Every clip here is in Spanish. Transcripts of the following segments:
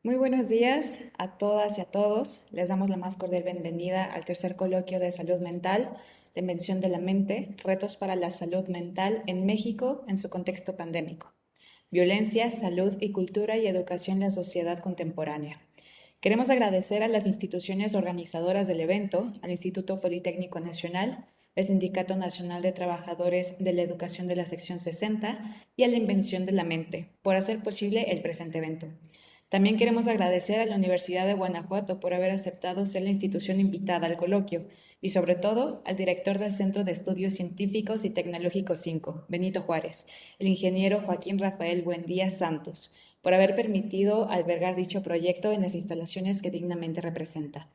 Muy buenos días a todas y a todos. Les damos la más cordial bienvenida al tercer coloquio de salud mental, la invención de la mente, retos para la salud mental en México en su contexto pandémico. Violencia, salud y cultura y educación en la sociedad contemporánea. Queremos agradecer a las instituciones organizadoras del evento, al Instituto Politécnico Nacional, el Sindicato Nacional de Trabajadores de la Educación de la Sección 60 y a la Invención de la Mente por hacer posible el presente evento. También queremos agradecer a la Universidad de Guanajuato por haber aceptado ser la institución invitada al coloquio y sobre todo al director del Centro de Estudios Científicos y Tecnológicos 5, Benito Juárez, el ingeniero Joaquín Rafael Buendía Santos, por haber permitido albergar dicho proyecto en las instalaciones que dignamente representa.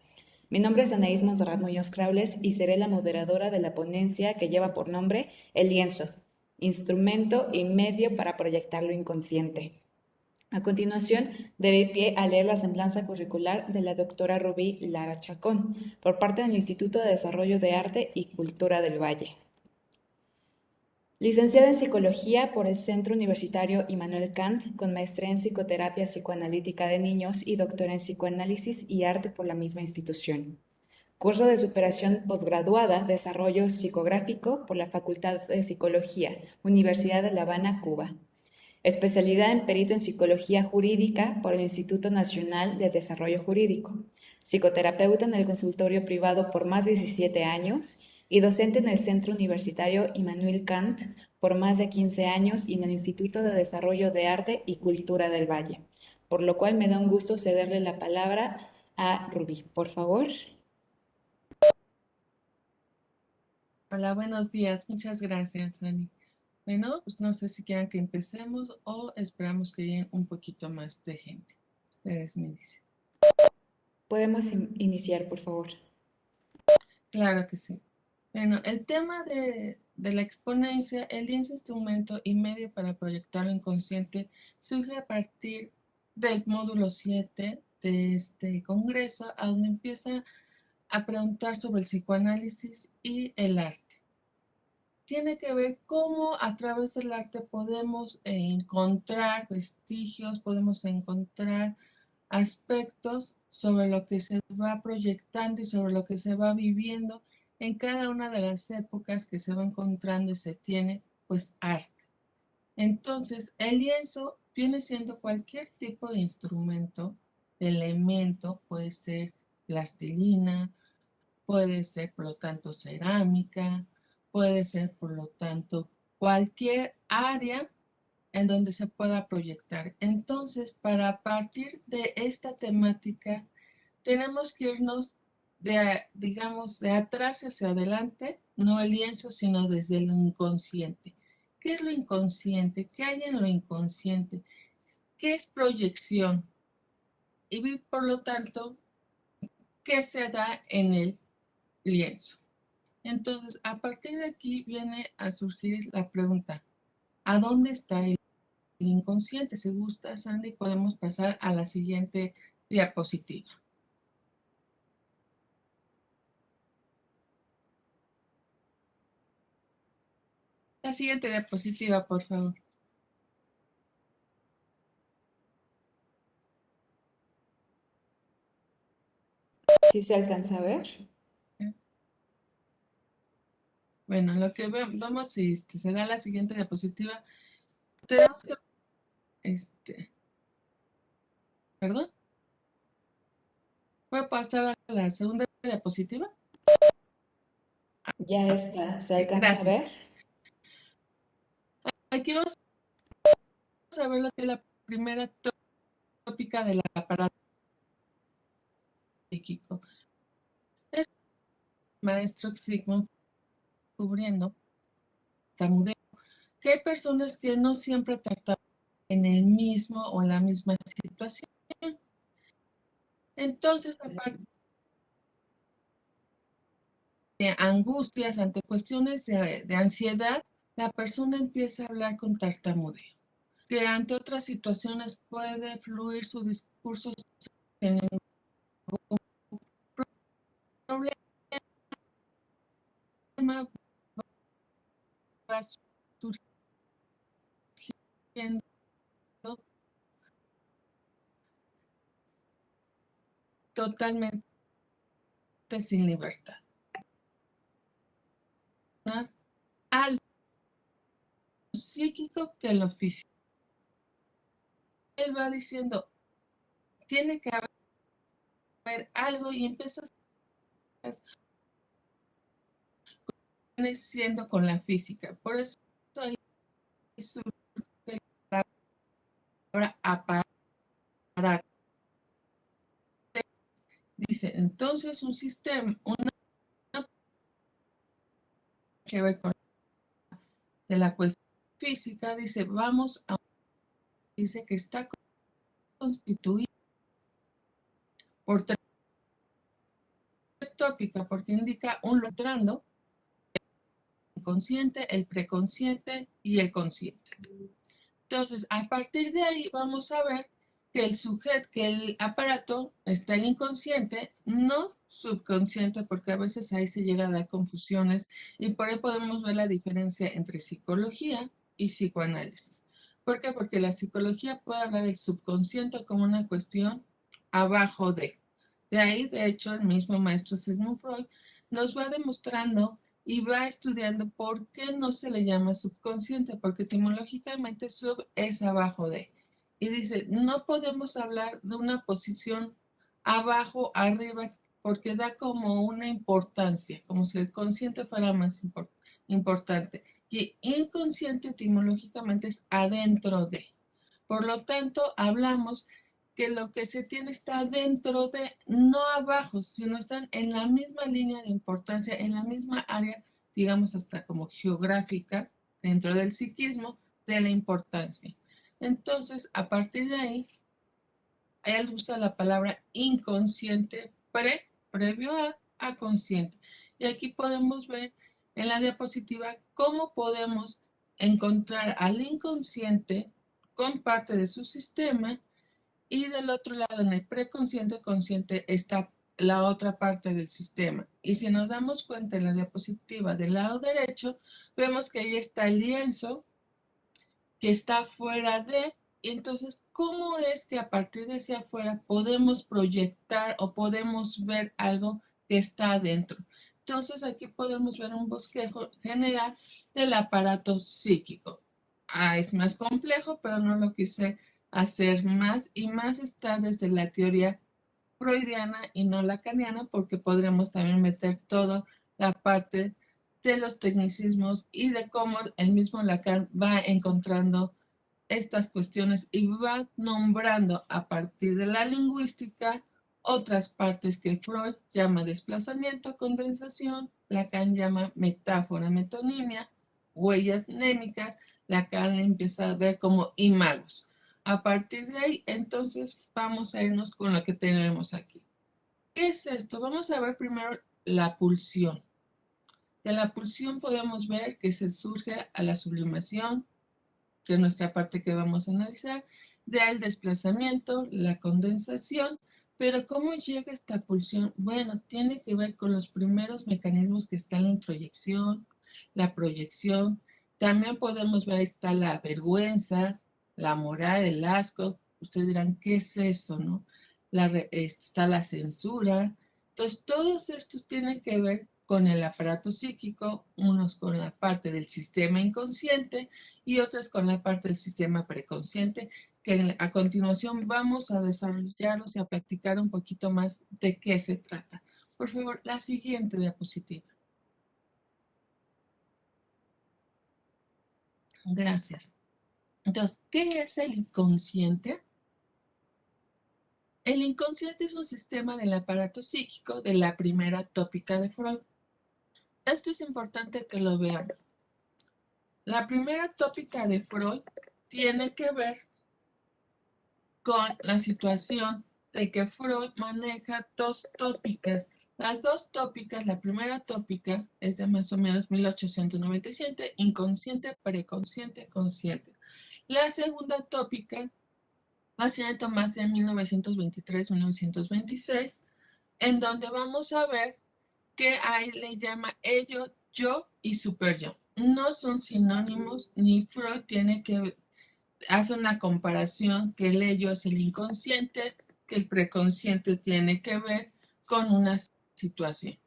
Mi nombre es Anaís Monserrat Muñoz Craules y seré la moderadora de la ponencia que lleva por nombre El lienzo, instrumento y medio para proyectar lo inconsciente. A continuación, daré pie a leer la semblanza curricular de la doctora Rubí Lara Chacón, por parte del Instituto de Desarrollo de Arte y Cultura del Valle. Licenciada en Psicología por el Centro Universitario Immanuel Kant, con maestría en Psicoterapia Psicoanalítica de Niños y doctora en Psicoanálisis y Arte por la misma institución. Curso de superación posgraduada, Desarrollo Psicográfico por la Facultad de Psicología, Universidad de La Habana, Cuba. Especialidad en Perito en Psicología Jurídica por el Instituto Nacional de Desarrollo Jurídico. Psicoterapeuta en el consultorio privado por más de 17 años y docente en el Centro Universitario Immanuel Kant por más de 15 años y en el Instituto de Desarrollo de Arte y Cultura del Valle. Por lo cual me da un gusto cederle la palabra a Rubí. Por favor. Hola, buenos días. Muchas gracias, Ani. Bueno, pues no sé si quieran que empecemos o esperamos que llegue un poquito más de gente. Ustedes me dicen. Podemos iniciar, por favor. Claro que sí. Bueno, el tema de la exponencia, el lienzo instrumento y medio para proyectar lo inconsciente, surge a partir del módulo 7 de este congreso, a donde empieza a preguntar sobre el psicoanálisis y el arte. Tiene que ver cómo a través del arte podemos encontrar vestigios, podemos encontrar aspectos sobre lo que se va proyectando y sobre lo que se va viviendo en cada una de las épocas que se va encontrando y se tiene pues arte. Entonces, el lienzo viene siendo cualquier tipo de instrumento, de elemento, puede ser plastilina, puede ser por lo tanto cerámica, puede ser por lo tanto cualquier área en donde se pueda proyectar. Entonces, para partir de esta temática, tenemos que irnos digamos, de atrás hacia adelante, no el lienzo, sino desde lo inconsciente. ¿Qué es lo inconsciente? ¿Qué hay en lo inconsciente? ¿Qué es proyección? Y por lo tanto, ¿qué se da en el lienzo? Entonces, a partir de aquí viene a surgir la pregunta, ¿a dónde está el inconsciente? Si gusta, Sandy, podemos pasar a la siguiente diapositiva. La siguiente diapositiva, por favor. ¿Sí se alcanza a ver? Bueno, lo que vamos, si se da la siguiente diapositiva, tenemos que, perdón, ¿puedo pasar a la segunda diapositiva? Ya está. ¿Se alcanza a Gracias. ver? Aquí vamos a ver lo que es la primera tópica del aparato psíquico. Es el maestro Sigmund cubriendo tartamudeo, que hay personas que no siempre tratan en el mismo o en la misma situación. Entonces, aparte de angustias, ante cuestiones de ansiedad, la persona empieza a hablar con tartamudeo, que ante otras situaciones puede fluir su discurso sin ningún problema, va surgiendo totalmente sin libertad. Al psíquico que lo físico. Él va diciendo, tiene que haber algo y empiezas siendo con la física. Por eso ahí surge la palabra aparato. Dice, entonces un sistema, una que ver con de la cuestión física, dice, vamos a, dice que está constituido por tres tópica, porque indica un logrando el inconsciente, el preconsciente y el consciente. Entonces, a partir de ahí vamos a ver que el sujeto, que el aparato está en inconsciente, no subconsciente, porque a veces ahí se llega a dar confusiones y por ahí podemos ver la diferencia entre psicología y psicoanálisis. ¿Por qué? Porque la psicología puede hablar del subconsciente como una cuestión abajo de. De ahí, de hecho, el mismo maestro Sigmund Freud nos va demostrando y va estudiando por qué no se le llama subconsciente, porque etimológicamente sub es abajo de. Y dice, no podemos hablar de una posición abajo, arriba, porque da como una importancia, como si el consciente fuera más importante. Y inconsciente etimológicamente es adentro de. Por lo tanto, hablamos que lo que se tiene está dentro de, no abajo, sino están en la misma línea de importancia, en la misma área, digamos hasta como geográfica, dentro del psiquismo, de la importancia. Entonces, a partir de ahí, él usa la palabra inconsciente, previo a consciente. Y aquí podemos ver en la diapositiva cómo podemos encontrar al inconsciente con parte de su sistema y del otro lado, en el preconsciente consciente, está la otra parte del sistema. Y si nos damos cuenta en la diapositiva del lado derecho, vemos que ahí está el lienzo que está fuera de, y entonces, ¿cómo es que a partir de ese afuera podemos proyectar o podemos ver algo que está adentro? Entonces, aquí podemos ver un bosquejo general del aparato psíquico. Es más complejo, pero no lo quise hacer más y más está desde la teoría freudiana y no lacaniana, porque podremos también meter toda la parte de los tecnicismos y de cómo el mismo Lacan va encontrando estas cuestiones y va nombrando a partir de la lingüística otras partes que Freud llama desplazamiento, condensación, Lacan llama metáfora, metonimia, huellas némicas, Lacan empieza a ver como imagos. A partir de ahí, entonces, vamos a irnos con lo que tenemos aquí. ¿Qué es esto? Vamos a ver primero la pulsión. De la pulsión podemos ver que se surge a la sublimación, que es nuestra parte que vamos a analizar, del desplazamiento, la condensación, pero ¿cómo llega esta pulsión? Bueno, tiene que ver con los primeros mecanismos que están en la introyección, la proyección, también podemos ver, ahí está la vergüenza, la moral, el asco, ustedes dirán, ¿qué es eso, no? Está la censura, entonces todos estos tienen que ver con el aparato psíquico, unos con la parte del sistema inconsciente, y otras con la parte del sistema preconsciente, que a continuación vamos a desarrollarlos y a practicar un poquito más de qué se trata. Por favor, la siguiente diapositiva. Gracias. Entonces, ¿qué es el inconsciente? El inconsciente es un sistema del aparato psíquico de la primera tópica de Freud. Esto es importante que lo veamos. La primera tópica de Freud tiene que ver con la situación de que Freud maneja dos tópicas. Las dos tópicas, la primera tópica es de más o menos 1897, inconsciente, preconsciente, consciente. La segunda tópica va a ser de más de 1923-1926, en donde vamos a ver que ahí le llama ello, yo y super yo. No son sinónimos, ni Freud tiene que hace una comparación que el ello es el inconsciente que el preconsciente tiene que ver con una situación.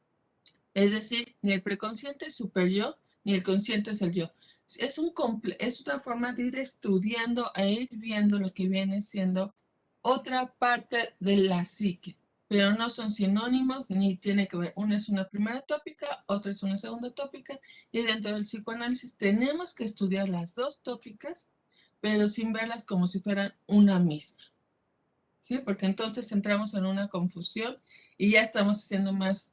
Es decir, ni el preconsciente es super yo, ni el consciente es el yo. Es una forma de ir estudiando e ir viendo lo que viene siendo otra parte de la psique, pero no son sinónimos ni tiene que ver. Una es una primera tópica, otra es una segunda tópica, y dentro del psicoanálisis tenemos que estudiar las dos tópicas, pero sin verlas como si fueran una misma. ¿Sí? Porque entonces entramos en una confusión y ya estamos haciendo más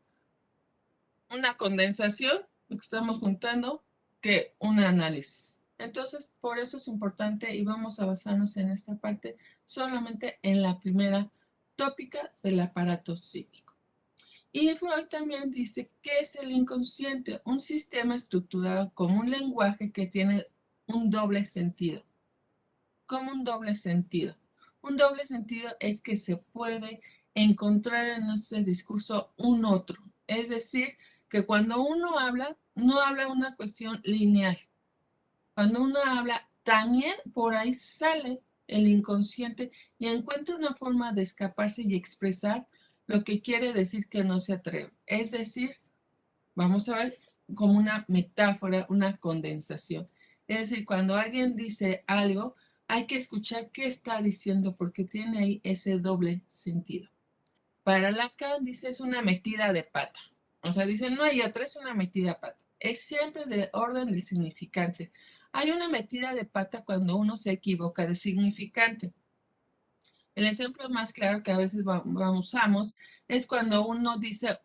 una condensación, lo que estamos juntando, que un análisis. Entonces, por eso es importante y vamos a basarnos en esta parte solamente en la primera tópica del aparato psíquico. Y Freud también dice que es el inconsciente, un sistema estructurado como un lenguaje que tiene un doble sentido. Como un doble sentido. Un doble sentido es que se puede encontrar en ese discurso un otro. Es decir, que cuando uno habla, no habla una cuestión lineal. Cuando uno habla, también por ahí sale el inconsciente y encuentra una forma de escaparse y expresar lo que quiere decir que no se atreve. Es decir, vamos a ver como una metáfora, una condensación. Es decir, cuando alguien dice algo, hay que escuchar qué está diciendo porque tiene ahí ese doble sentido. Para Lacan dice es una metida de pata. O sea, dice no hay otra, es una metida de pata. Es siempre del orden del significante. Hay una metida de pata cuando uno se equivoca de significante. El ejemplo más claro que a veces usamos es cuando uno dice,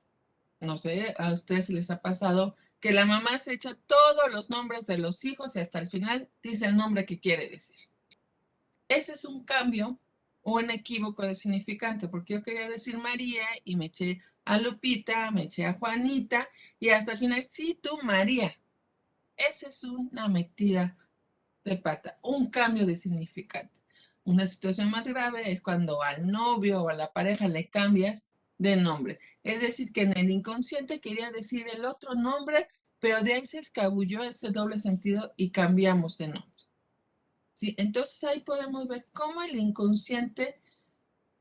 no sé, a ustedes les ha pasado que la mamá se echa todos los nombres de los hijos y hasta el final dice el nombre que quiere decir. Ese es un cambio o un equívoco de significante, porque yo quería decir María y me eché a Lupita, me eché a Juanita y hasta el final, sí, tú María. Esa es una metida de pata, un cambio de significante. Una situación más grave es cuando al novio o a la pareja le cambias de nombre. Es decir, que en el inconsciente quería decir el otro nombre, pero de ahí se escabulló ese doble sentido y cambiamos de nombre. ¿Sí? Entonces ahí podemos ver cómo el inconsciente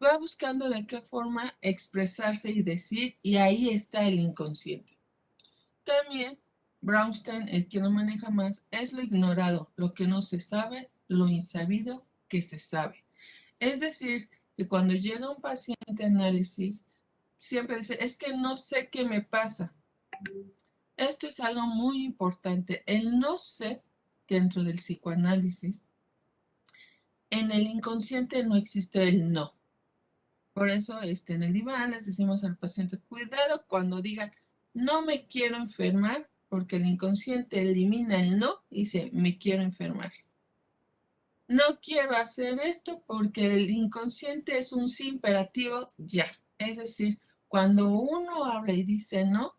va buscando de qué forma expresarse y decir, y ahí está el inconsciente. También Brownstein es quien lo maneja más, es lo ignorado, lo que no se sabe, lo insabido que se sabe. Es decir, que cuando llega un paciente a análisis, siempre dice, es que no sé qué me pasa. Esto es algo muy importante. El no sé, dentro del psicoanálisis, en el inconsciente no existe el no. Por eso en el diván les decimos al paciente, cuidado cuando digan, no me quiero enfermar, porque el inconsciente elimina el no y dice, me quiero enfermar. No quiero hacer esto porque el inconsciente es un sí imperativo ya. Es decir, cuando uno habla y dice no,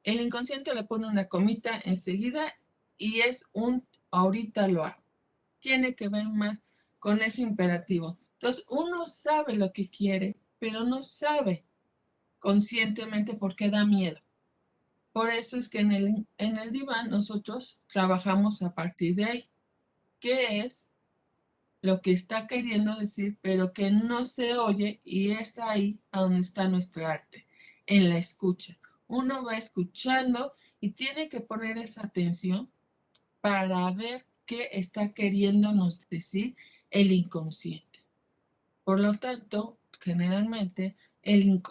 el inconsciente le pone una comita enseguida y es un ahorita lo hago. Tiene que ver más con ese imperativo. Entonces, uno sabe lo que quiere, pero no sabe conscientemente por qué da miedo. Por eso es que en el diván nosotros trabajamos a partir de ahí. ¿Qué es lo que está queriendo decir, pero que no se oye? Y es ahí a donde está nuestra arte, en la escucha. Uno va escuchando y tiene que poner esa atención para ver qué está queriéndonos decir el inconsciente. Por lo tanto, generalmente el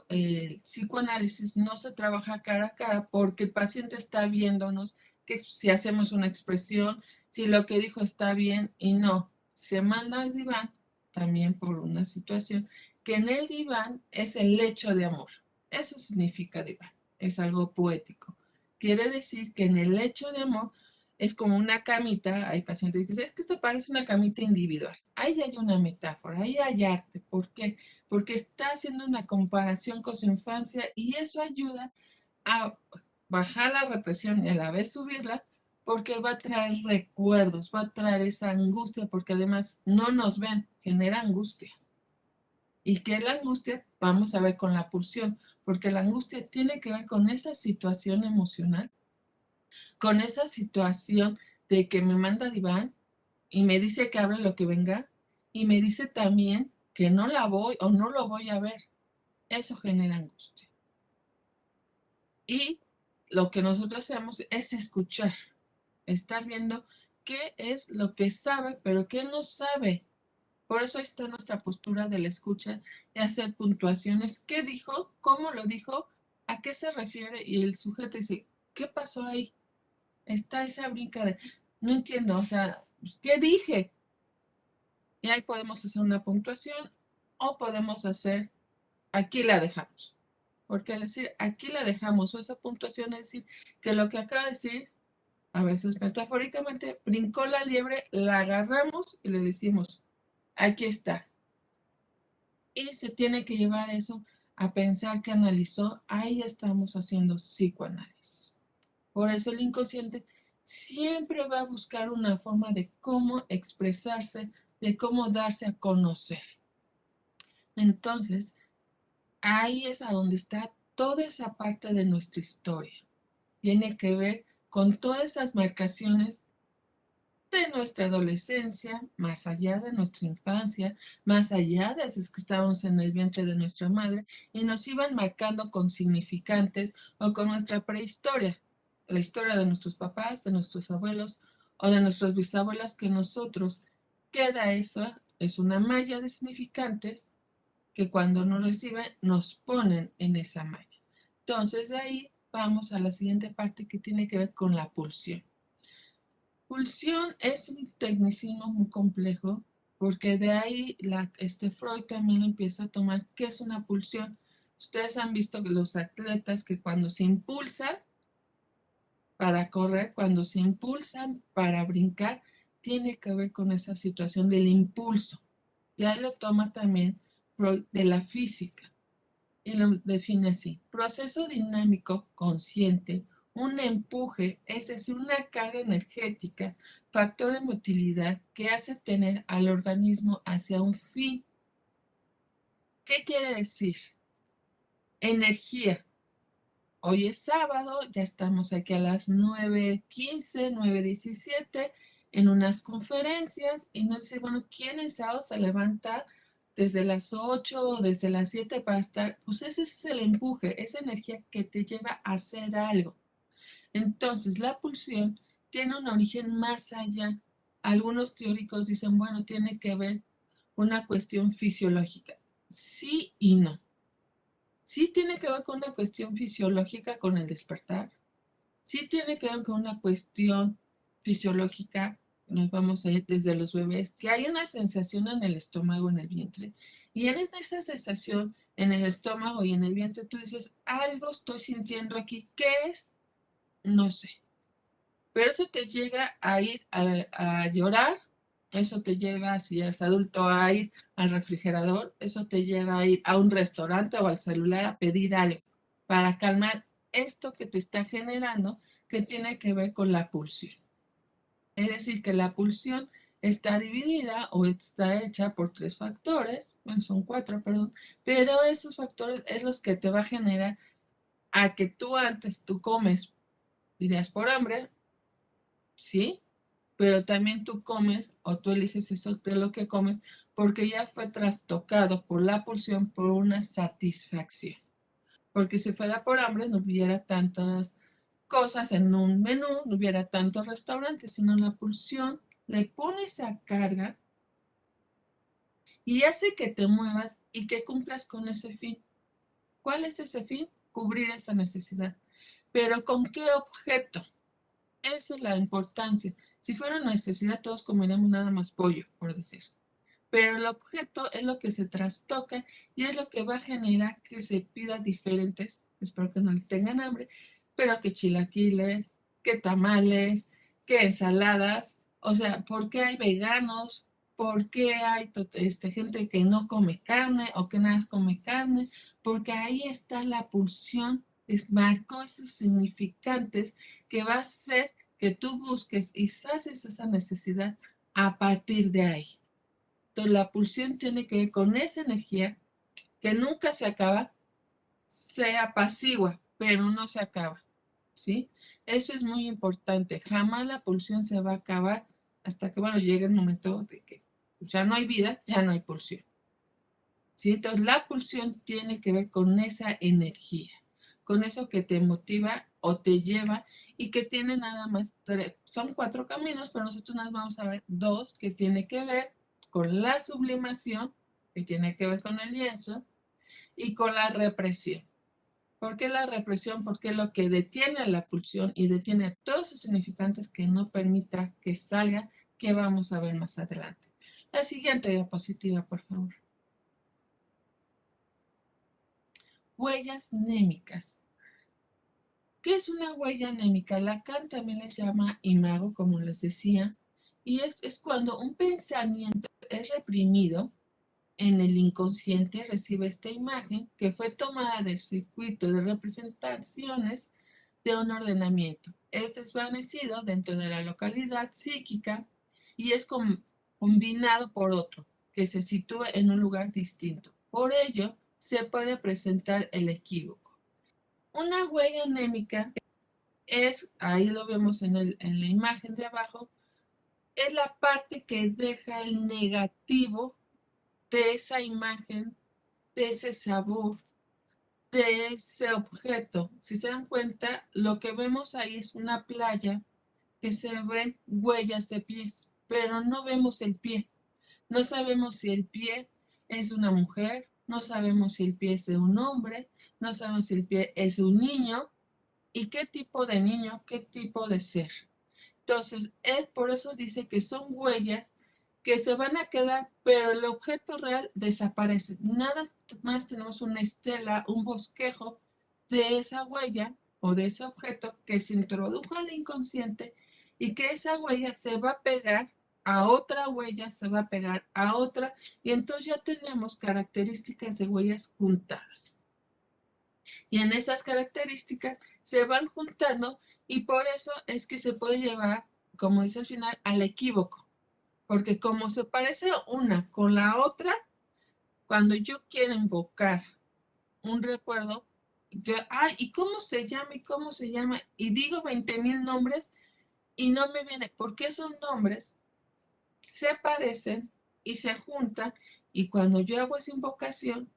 psicoanálisis no se trabaja cara a cara porque el paciente está viéndonos que si hacemos una expresión, si lo que dijo está bien y no. Se manda al diván también por una situación que en el diván es el lecho de amor. Eso significa diván. Es algo poético. Quiere decir que en el lecho de amor es como una camita, hay pacientes que dicen, es que esto parece una camita individual. Ahí hay una metáfora, ahí hay arte. ¿Por qué? Porque está haciendo una comparación con su infancia y eso ayuda a bajar la represión y a la vez subirla, porque va a traer recuerdos, va a traer esa angustia, porque además no nos ven, genera angustia. ¿Y qué es la angustia? Vamos a ver con la pulsión, porque la angustia tiene que ver con esa situación emocional, con esa situación de que me manda diván y me dice que hable lo que venga y me dice también que no la voy o no lo voy a ver. Eso genera angustia. Y lo que nosotros hacemos es escuchar, estar viendo qué es lo que sabe, pero qué no sabe. Por eso ahí está nuestra postura de la escucha y hacer puntuaciones. ¿Qué dijo? ¿Cómo lo dijo? ¿A qué se refiere? Y el sujeto dice, ¿qué pasó ahí? Está esa brinca de, no entiendo, o sea, ¿qué dije? Y ahí podemos hacer una puntuación o podemos hacer, aquí la dejamos. Porque al decir aquí la dejamos o esa puntuación es decir que lo que acaba de decir, a veces metafóricamente, brincó la liebre, la agarramos y le decimos, aquí está. Y se tiene que llevar eso a pensar que analizó, ahí estamos haciendo psicoanálisis. Por eso el inconsciente siempre va a buscar una forma de cómo expresarse, de cómo darse a conocer. Entonces, ahí es a donde está toda esa parte de nuestra historia. Tiene que ver con todas esas marcaciones de nuestra adolescencia, más allá de nuestra infancia, más allá de esas que estábamos en el vientre de nuestra madre, y nos iban marcando con significantes o con nuestra prehistoria, la historia de nuestros papás, de nuestros abuelos o de nuestros bisabuelos, que nosotros queda eso, es una malla de significantes que cuando nos reciben nos ponen en esa malla. Entonces de ahí vamos a la siguiente parte que tiene que ver con la pulsión. Pulsión es un tecnicismo muy complejo porque de ahí Freud también empieza a tomar qué es una pulsión. Ustedes han visto que los atletas que cuando se impulsan para correr, cuando se impulsan para brincar, tiene que ver con esa situación del impulso. Ya lo toma también Freud de la física y lo define así: proceso dinámico consciente, un empuje, es decir, una carga energética, factor de motilidad que hace tener al organismo hacia un fin. ¿Qué quiere decir? Energía. Hoy es sábado, ya estamos aquí a las 9:15, 9:17 en unas conferencias y nos dice, bueno, ¿quién en sábado se levanta desde las 8 o desde las 7 para estar? Pues ese es el empuje, esa energía que te lleva a hacer algo. Entonces, la pulsión tiene un origen más allá. Algunos teóricos dicen, bueno, tiene que ver una cuestión fisiológica. Sí y no. Sí tiene que ver con una cuestión fisiológica con el despertar. Sí tiene que ver con una cuestión fisiológica. Nos vamos a ir desde los bebés, que hay una sensación en el estómago, en el vientre. Y en esa sensación en el estómago y en el vientre, tú dices, algo estoy sintiendo aquí. ¿Qué es? No sé. Pero eso te llega a ir a llorar, eso te lleva, si eres adulto, a ir al refrigerador, eso te lleva a ir a un restaurante o al celular a pedir algo para calmar esto que te está generando, que tiene que ver con la pulsión. Es decir, que la pulsión está dividida o está hecha por tres factores, bueno, son cuatro, perdón, pero esos factores es los que te va a generar a que tú comes, dirías por hambre, ¿sí? Pero también tú comes o tú eliges eso de lo que comes porque ya fue trastocado por la pulsión por una satisfacción. Porque si fuera por hambre no hubiera tantas cosas en un menú, no hubiera tantos restaurantes, sino la pulsión le pone esa carga y hace que te muevas y que cumplas con ese fin. ¿Cuál es ese fin? Cubrir esa necesidad. Pero ¿con qué objeto? Esa es la importancia. Si fuera una necesidad, todos comeríamos nada más pollo, por decir. Pero el objeto es lo que se trastoca y es lo que va a generar que se pida diferentes, espero que no le tengan hambre, pero que chilaquiles, que tamales, que ensaladas. O sea, ¿por qué hay veganos? ¿Por qué hay gente que no come carne o que nada más come carne? Porque ahí está la pulsión, marcó esos significantes que va a hacer que tú busques y sacies esa necesidad a partir de ahí. Entonces, la pulsión tiene que ver con esa energía que nunca se acaba, se apacigua, pero no se acaba, ¿sí? Eso es muy importante. Jamás la pulsión se va a acabar hasta que, bueno, llegue el momento de que ya no hay vida, ya no hay pulsión. ¿sí? Entonces, la pulsión tiene que ver con esa energía, con eso que te motiva o te lleva y que tiene nada más tres, son cuatro caminos, pero nosotros nos vamos a ver dos que tiene que ver con la sublimación, que tiene que ver con el lienzo, y con la represión. ¿Por qué la represión? Porque es lo que detiene a la pulsión y detiene a todos sus significantes que no permita que salga, que vamos a ver más adelante. La siguiente diapositiva, por favor. Huellas némicas. ¿Qué es una huella anémica? Lacan también les llama imago, como les decía, y es cuando un pensamiento es reprimido en el inconsciente, recibe esta imagen que fue tomada del circuito de representaciones de un ordenamiento. Es desvanecido dentro de la localidad psíquica y es combinado por otro que se sitúa en un lugar distinto. Por ello, se puede presentar el equívoco. Una huella anémica es, ahí lo vemos en la imagen de abajo, es la parte que deja el negativo de esa imagen, de ese sabor, de ese objeto. Si se dan cuenta, lo que vemos ahí es una playa que se ven huellas de pies, pero no vemos el pie. No sabemos si el pie es de una mujer, no sabemos si el pie es de un hombre, no sabemos si el pie es de un niño y qué tipo de niño, qué tipo de ser. Entonces, él por eso dice que son huellas que se van a quedar, pero el objeto real desaparece. Nada más tenemos una estela, un bosquejo de esa huella o de ese objeto que se introdujo al inconsciente y que esa huella se va a pegar a otra huella, se va a pegar a otra, y entonces ya tenemos características de huellas juntadas. Y en esas características se van juntando y por eso es que se puede llevar, como dice al final, al equívoco. Porque como se parece una con la otra, cuando yo quiero invocar un recuerdo, yo, ay, ¿y cómo se llama? ¿Y cómo se llama? Y digo 20,000 nombres y no me viene, porque esos nombres se parecen y se juntan y cuando yo hago esa invocación,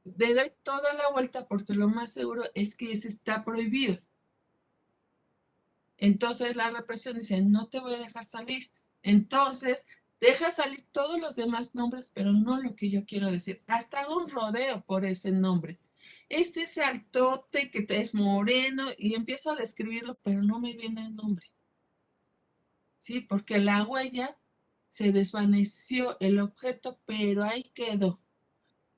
le doy toda la vuelta porque lo más seguro es que ese está prohibido. Entonces la represión dice, no te voy a dejar salir. Entonces, deja salir todos los demás nombres, pero no lo que yo quiero decir. Hasta hago un rodeo por ese nombre. Es ese altote que te es moreno y empiezo a describirlo, pero no me viene el nombre. ¿Sí? Porque la huella se desvaneció, el objeto, pero ahí quedó.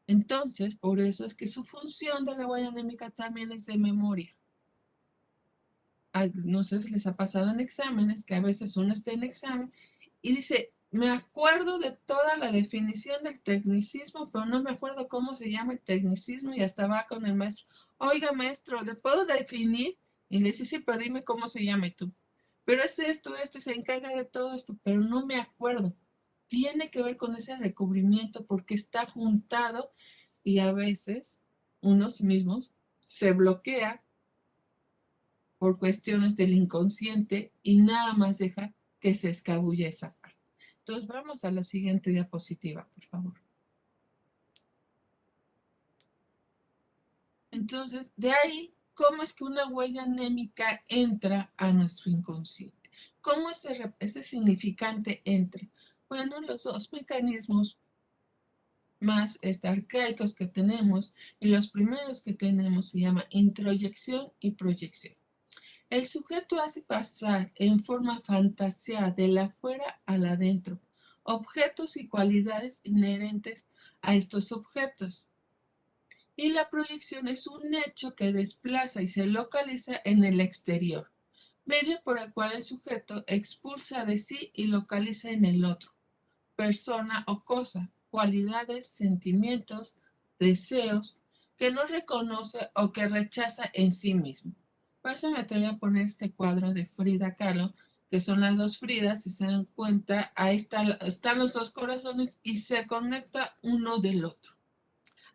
Entonces, por eso es que su función de la huella anémica también es de memoria. No sé si les ha pasado en exámenes, que a veces uno está en examen y dice, me acuerdo de toda la definición del tecnicismo, pero no me acuerdo cómo se llama el tecnicismo y hasta va con el maestro. Oiga, maestro, ¿le puedo definir? Y le dice, sí, pero dime cómo se llama y tú. Pero es esto, se encarga de todo esto, pero no me acuerdo. Tiene que ver con ese recubrimiento porque está juntado y a veces unos mismos se bloquea por cuestiones del inconsciente y nada más deja que se escabulle esa parte. Entonces vamos a la siguiente diapositiva, por favor. Entonces, de ahí, ¿cómo es que una huella anémica entra a nuestro inconsciente? ¿Cómo ese significante entra? Bueno, los dos mecanismos más arcaicos que tenemos y los primeros que tenemos se llama introyección y proyección. El sujeto hace pasar en forma fantaseada de la afuera al adentro objetos y cualidades inherentes a estos objetos. Y la proyección es un hecho que desplaza y se localiza en el exterior, medio por el cual el sujeto expulsa de sí y localiza en el otro, persona o cosa, cualidades, sentimientos, deseos, que no reconoce o que rechaza en sí mismo. Por eso me atrevo a poner este cuadro de Frida Kahlo, que son las dos Fridas, si se dan cuenta, ahí están los dos corazones y se conecta uno del otro.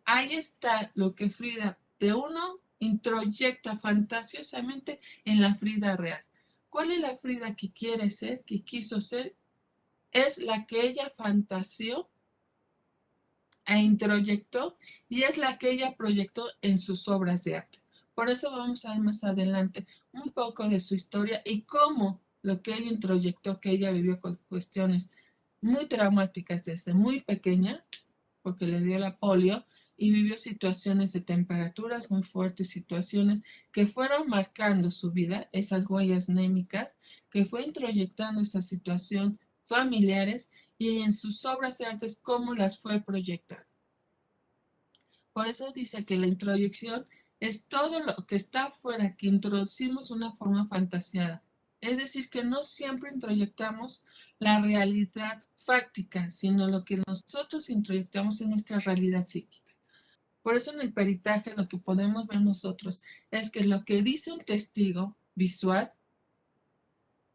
Ahí está lo que Frida de uno introyecta fantasiosamente en la Frida real. ¿Cuál es la Frida que quiere ser, que quiso ser? Es la que ella fantaseó e introyectó y es la que ella proyectó en sus obras de arte. Por eso vamos a ver más adelante un poco de su historia y cómo lo que ella introyectó, que ella vivió con cuestiones muy traumáticas desde muy pequeña, porque le dio la polio y vivió situaciones de temperaturas muy fuertes, situaciones que fueron marcando su vida, esas huellas némicas, que fue introyectando esa situación familiares y en sus obras de arte cómo las fue proyectando. Por eso dice que la introyección es todo lo que está afuera, que introducimos una forma fantasiada. Es decir, que no siempre introyectamos la realidad fáctica, sino lo que nosotros introyectamos en nuestra realidad psíquica. Por eso en el peritaje lo que podemos ver nosotros es que lo que dice un testigo visual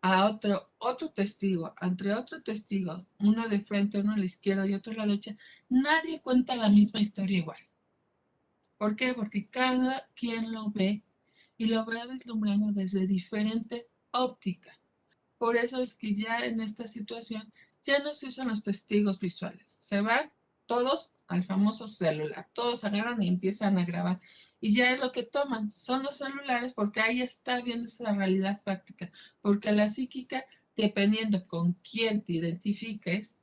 a otro testigo, entre otro testigo, uno de frente, uno a la izquierda y otro a la derecha, nadie cuenta la misma historia igual. ¿Por qué? Porque cada quien lo ve y lo ve deslumbrando desde diferente óptica. Por eso es que ya en esta situación ya no se usan los testigos visuales. Se van todos al famoso celular. Todos agarran y empiezan a grabar. Y ya es lo que toman. Son los celulares porque ahí está viendo esa realidad práctica. Porque la psíquica, dependiendo con quién te identifiques,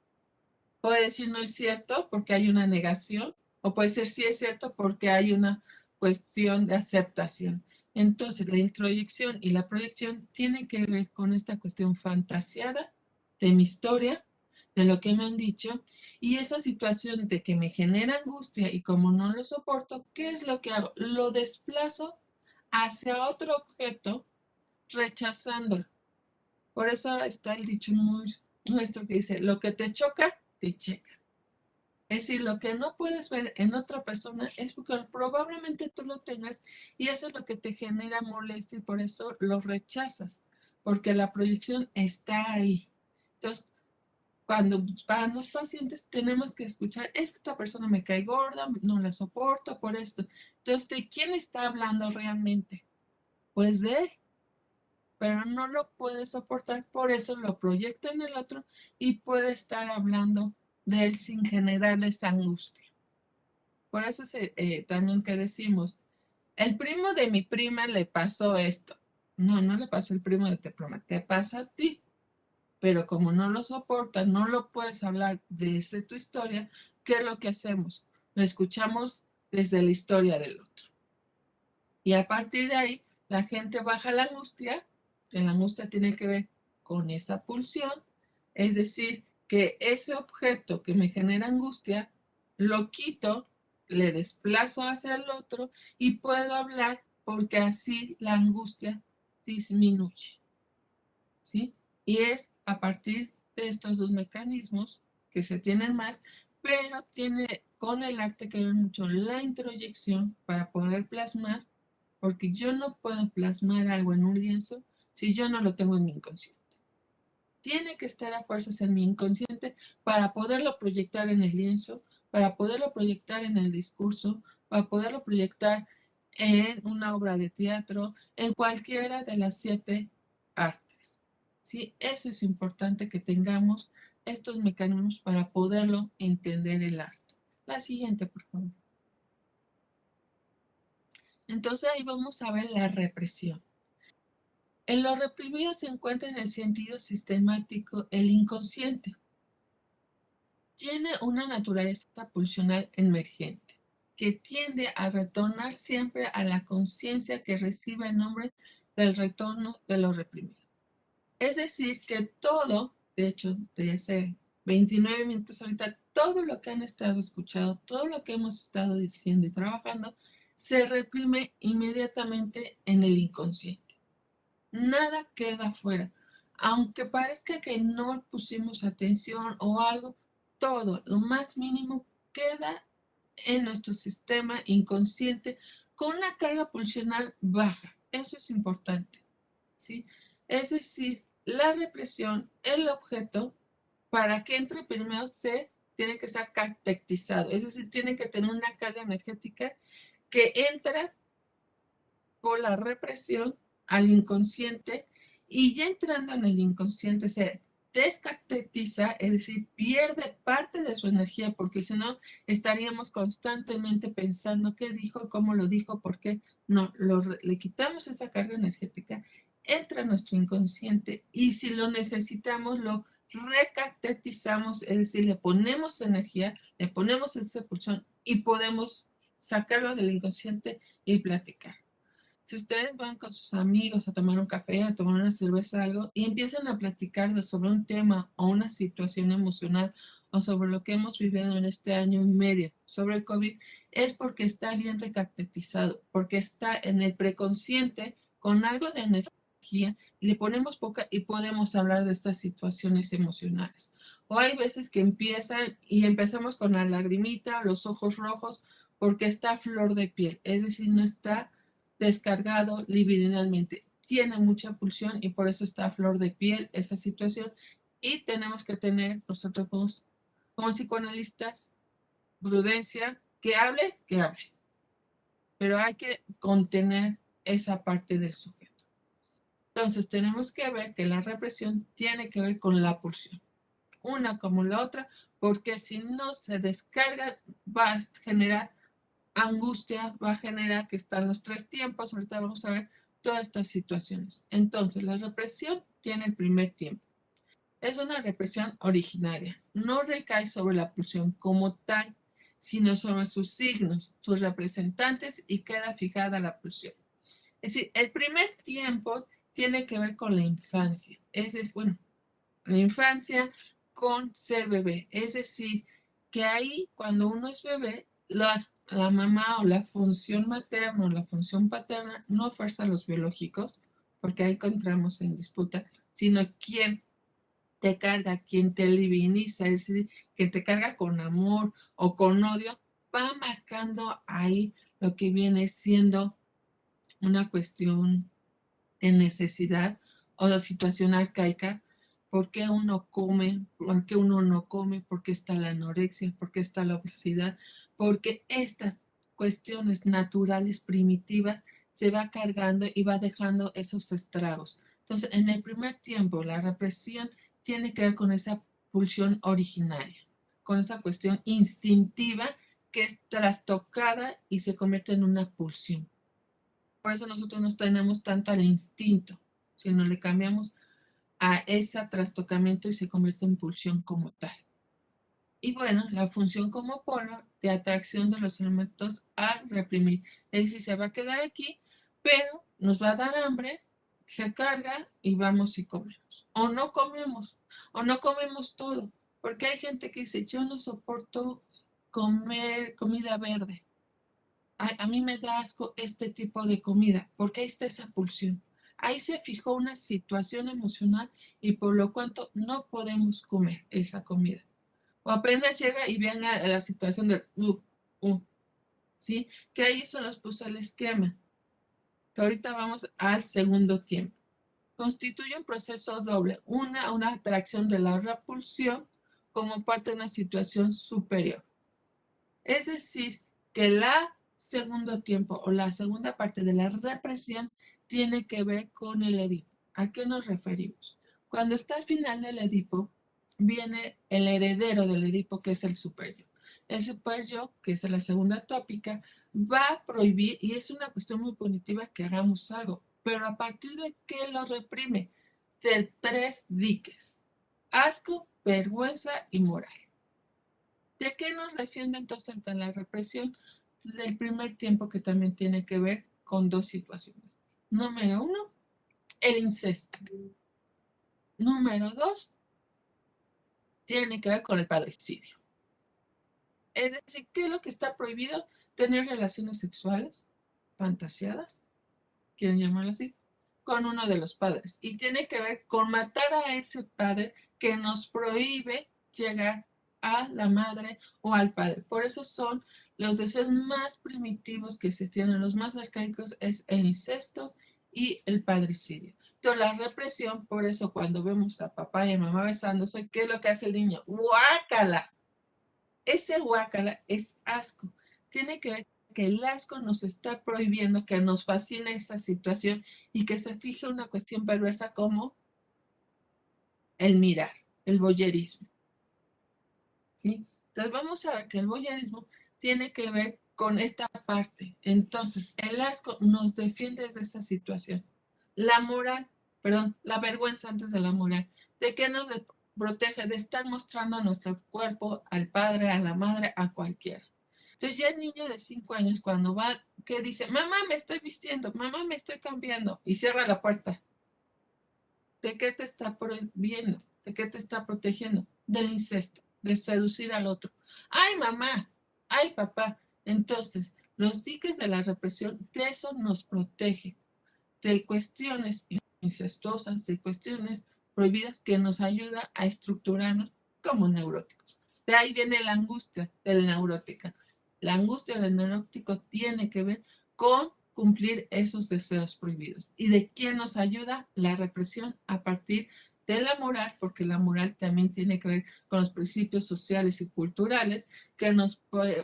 puede decir no es cierto porque hay una negación, o puede ser sí es cierto porque hay una cuestión de aceptación. Entonces, la introyección y la proyección tienen que ver con esta cuestión fantasiada de mi historia, de lo que me han dicho, y esa situación de que me genera angustia y como no lo soporto, ¿qué es lo que hago? Lo desplazo hacia otro objeto rechazándolo. Por eso está el dicho muy nuestro que dice, lo que te choca, te checa. Es decir, lo que no puedes ver en otra persona es porque probablemente tú lo tengas y eso es lo que te genera molestia y por eso lo rechazas, porque la proyección está ahí. Entonces, cuando para los pacientes tenemos que escuchar, es que esta persona me cae gorda, no la soporto por esto. Entonces, ¿de quién está hablando realmente? Pues de él, pero no lo puede soportar, por eso lo proyecta en el otro y puede estar hablando de él sin generar esa angustia. Por eso también que decimos, el primo de mi prima le pasó esto. No, no le pasó el primo de tu prima, te pasa a ti. Pero como no lo soportas, no lo puedes hablar desde tu historia, ¿qué es lo que hacemos? Lo escuchamos desde la historia del otro. Y a partir de ahí, la gente baja la angustia, que la angustia tiene que ver con esa pulsión, es decir, que ese objeto que me genera angustia, lo quito, le desplazo hacia el otro y puedo hablar porque así la angustia disminuye, ¿sí? Y es a partir de estos dos mecanismos que se tienen más, pero tiene con el arte que ver mucho la introyección para poder plasmar porque yo no puedo plasmar algo en un lienzo si yo no lo tengo en mi inconsciente. Tiene que estar a fuerzas en mi inconsciente para poderlo proyectar en el lienzo, para poderlo proyectar en el discurso, para poderlo proyectar en una obra de teatro, en cualquiera de las 7 artes. ¿Sí? Eso es importante que tengamos estos mecanismos para poderlo entender el arte. La siguiente, por favor. Entonces ahí vamos a ver la represión. En lo reprimido se encuentra en el sentido sistemático el inconsciente. Tiene una naturaleza pulsional emergente, que tiende a retornar siempre a la conciencia que recibe el nombre del retorno de lo reprimido. Es decir, que todo, de hecho, de hace 29 minutos ahorita, todo lo que han estado escuchando, todo lo que hemos estado diciendo y trabajando, se reprime inmediatamente en el inconsciente. Nada queda fuera. Aunque parezca que no pusimos atención o algo, todo, lo más mínimo, queda en nuestro sistema inconsciente con una carga pulsional baja. Eso es importante, ¿sí? Es decir, la represión, el objeto, para que entre primero se tiene que estar catectizado, es decir, tiene que tener una carga energética que entra por la represión al inconsciente y ya entrando en el inconsciente se descaracteriza, es decir, pierde parte de su energía, porque si no estaríamos constantemente pensando qué dijo, cómo lo dijo, por qué. No, le quitamos esa carga energética, entra a nuestro inconsciente y si lo necesitamos, lo recaracterizamos, es decir, le ponemos energía, le ponemos esa pulsión y podemos sacarlo del inconsciente y platicar. Si ustedes van con sus amigos a tomar un café, a tomar una cerveza, algo, y empiezan a platicar sobre un tema o una situación emocional o sobre lo que hemos vivido en este año y medio sobre el COVID, es porque está bien recaracterizado, porque está en el preconsciente con algo de energía y le ponemos poca y podemos hablar de estas situaciones emocionales. O hay veces que empiezan y empezamos con la lagrimita, los ojos rojos, porque está a flor de piel, es decir, no está descargado libidinalmente. Tiene mucha pulsión y por eso está a flor de piel esa situación. Y tenemos que tener nosotros como psicoanalistas prudencia, que hable, pero hay que contener esa parte del sujeto. Entonces tenemos que ver que la represión tiene que ver con la pulsión, una como la otra, porque si no se descarga va a generar angustia, va a generar que están los tres tiempos. Ahorita vamos a ver todas estas situaciones. Entonces, la represión tiene el primer tiempo. Es una represión originaria. No recae sobre la pulsión como tal, sino sobre sus signos, sus representantes y queda fijada la pulsión. Es decir, el primer tiempo tiene que ver con la infancia. Es decir, bueno, la infancia con ser bebé. Es decir, que ahí cuando uno es bebé, la mamá o la función materna o la función paterna no fuerza a los biológicos, porque ahí encontramos en disputa, sino quien te carga, quien te diviniza, es decir, quien te carga con amor o con odio, va marcando ahí lo que viene siendo una cuestión de necesidad o de situación arcaica. ¿Por qué uno come? ¿Por qué uno no come? ¿Por qué está la anorexia? ¿Por qué está la obesidad? Porque estas cuestiones naturales primitivas se va cargando y va dejando esos estragos. Entonces, en el primer tiempo, la represión tiene que ver con esa pulsión originaria, con esa cuestión instintiva que es trastocada y se convierte en una pulsión. Por eso nosotros no tenemos tanto al instinto, sino le cambiamos a ese trastocamiento y se convierte en pulsión como tal. Y bueno, la función como polo de atracción de los elementos a reprimir. Es decir, se va a quedar aquí, pero nos va a dar hambre, se carga y vamos y comemos. O no comemos todo. Porque hay gente que dice, yo no soporto comer comida verde. A mí me da asco este tipo de comida, porque ahí está esa pulsión. Ahí se fijó una situación emocional y por lo cuanto no podemos comer esa comida. O apenas llega y viene a la situación del ¿sí? Que ahí se los puso el esquema. Que ahorita vamos al segundo tiempo. Constituye un proceso doble, una atracción de la repulsión como parte de una situación superior. Es decir, que la segundo tiempo o la segunda parte de la represión tiene que ver con el Edipo. ¿A qué nos referimos? Cuando está al final del Edipo, viene el heredero del Edipo, que es el super-yo. El super-yo, que es la segunda tópica, va a prohibir, y es una cuestión muy punitiva, que hagamos algo. Pero a partir de qué lo reprime, de tres diques: asco, vergüenza y moral. ¿De qué nos defiende entonces ante la represión? Del primer tiempo, que también tiene que ver con dos situaciones. Número uno, el incesto. Número dos, tiene que ver con el padricidio. Es decir, ¿qué es lo que está prohibido? Tener relaciones sexuales fantasiadas, quieren llamarlo así, con uno de los padres. Y tiene que ver con matar a ese padre que nos prohíbe llegar a la madre o al padre. Por eso son los deseos más primitivos que se tienen, los más arcaicos, es el incesto y el padricidio. Entonces, la represión, por eso cuando vemos a papá y a mamá besándose, ¿qué es lo que hace el niño? ¡Guácala! Ese guácala es asco. Tiene que ver que el asco nos está prohibiendo que nos fascine esa situación y que se fije una cuestión perversa como el mirar. el voyerismo, ¿sí? Entonces vamos a ver que el voyerismo tiene que ver con esta parte. Entonces, el asco nos defiende de esa situación. La moral, perdón, la vergüenza antes de la moral, ¿de qué nos protege? De estar mostrando nuestro cuerpo al padre, a la madre, a cualquiera. Entonces ya el niño de 5 años cuando va, que dice, mamá me estoy vistiendo, mamá me estoy cambiando, y cierra la puerta. ¿De qué te está prohibiendo? ¿De qué te está protegiendo? Del incesto, de seducir al otro. ¡Ay, mamá! ¡Ay, papá! Entonces, los diques de la represión, de eso nos protege, de cuestiones incestuosas, de cuestiones prohibidas que nos ayuda a estructurarnos como neuróticos. De ahí viene la angustia del neurótica. La angustia del neurótico tiene que ver con cumplir esos deseos prohibidos. ¿Y de quién nos ayuda? La represión a partir de la moral, porque la moral también tiene que ver con los principios sociales y culturales que nos